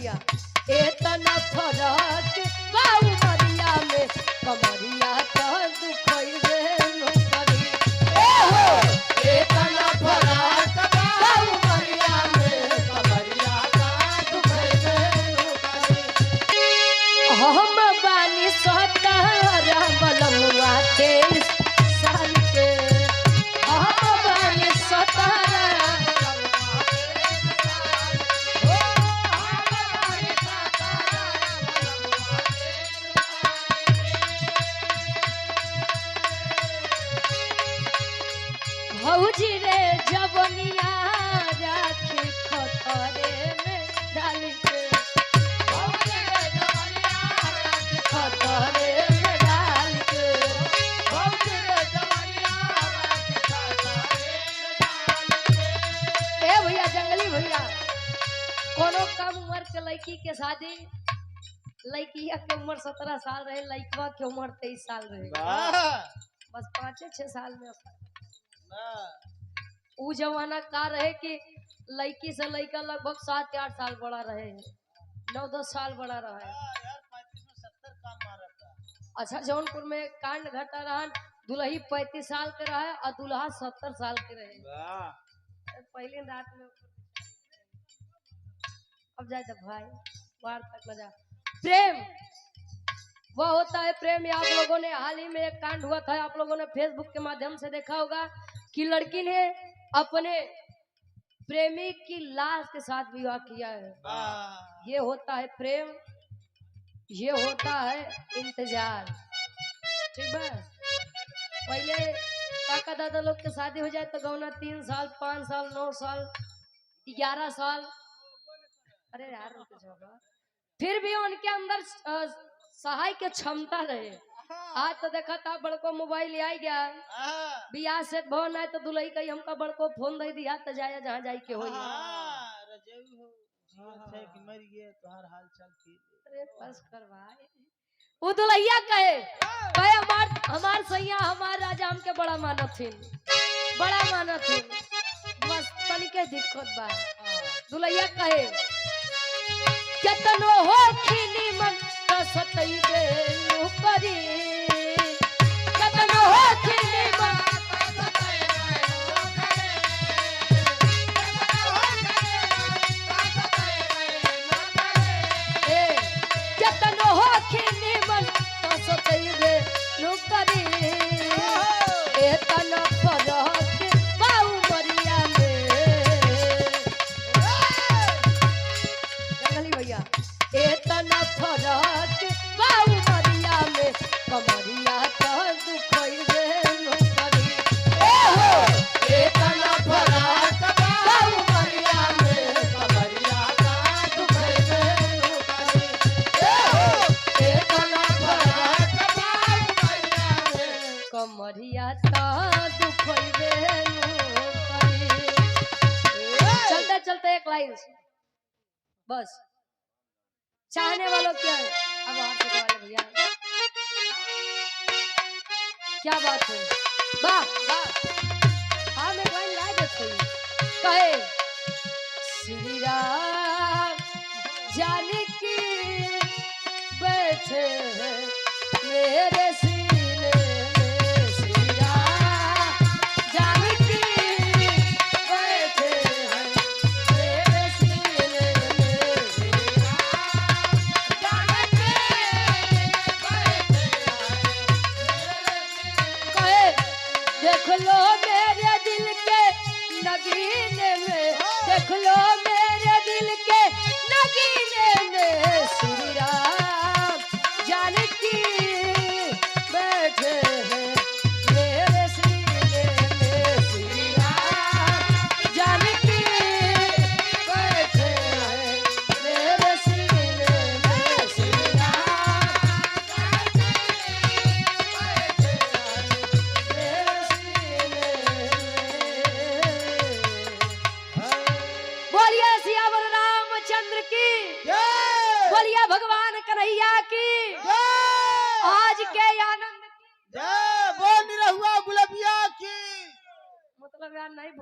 भैया एतना फरक बाऊ मरिया में कमरिया तो दुखइबे नु करी ए हो एतना फरक बाऊ मरिया में कमरिया तो दुखइबे नु करी हम बानी सतारा बलमुआ के साल के हम बानी सतारा भौजी रे जवनिया राखी खतरे में डाल के भौजी रे जवनिया राखी खतरे में डाल के भौजी रे जवनिया राखी खतरे में डाल के। ए भैया जंगली भैया कोनो कम उम्र के लड़की के शादी लड़किया के उम्र 17 साल रहे लड़कवा के उम्र 23 साल रहे बस 5-6 साल में उ जमाना का रहे कि लड़की से लड़का लगभग 7-8 साल बड़ा रहे 9-10 साल बड़ा रहे यार 35 में 70 काम मारा था। अच्छा जौनपुर में कांड घटा रहा दुल्ही 35 साल के रहे और दुल्हा 70 साल के रहे पहले रात में अब जाए तो भाई बाहर तक न जा प्रेम वह होता है प्रेम। आप लोगों ने हाल ही में एक कांड हुआ था आप लोगों ने फेसबुक के माध्यम से देखा होगा कि लड़की ने अपने प्रेमी की लाश के साथ विवाह किया है। ये होता है प्रेम ये होता है इंतजार ठीक है। पहले काका दादा लोग के शादी हो जाए तो गौना 3 साल 5 साल 9 साल 11 साल अरे यार फिर भी उनके अंदर सहाय के क्षमता रहे। आज तो देखा था बड़को मोबाइल आ गया बियाह से भवन आए तो दुल्ही कही हमका बड़को फोन दे दिया तो जाया जहाँ जाए के हो अरे बस करवाए वो दुल्हिया कहे हमार सैया हमार राजा हमके बड़ा मानत थी बस तनिके दिक्कत बा दुल्हिया कहे केतनो हो खिनी मन सतइबे नु करी केतनो हो खिनी मन केतनो हो खिनी मन सतइबे नु करी एतना फरक बाऊ मरिया में जंगली भैया एतना फरक बाऊ मरिया में कमरिया तो दुखइबे नु करी ए हो एतना फरक बाऊ मरिया में कमरिया तो दुखइबे नु करी ए हो एतना फरक बाऊ मरिया में कमरिया तो दुखइबे नु करी। चलते चलते एक लाइन बस चाहने वालों क्या है अब आप वाले भैया क्या बात है वाह वाह हाँ मैं लाइन ला देती कहे श्री राम जानकी बैठे हैं मेरे सीने में श्री राम जानकी बैठे हैं मेरे सीने में श्री देख लो मेरे दिल के नगीने में देख लो मेरे दिल के नगीने में श्री राम जानकी बैठे हैं मेरे सीने में श्री राम जानकी बैठे हैं मेरे सीने में श्री राम बोलिए सियावर रामचंद्र की बोलिए भगवान कन्हैया की आज के आनंद बोल निरहुआ गुलबिया की मतलब यार नहीं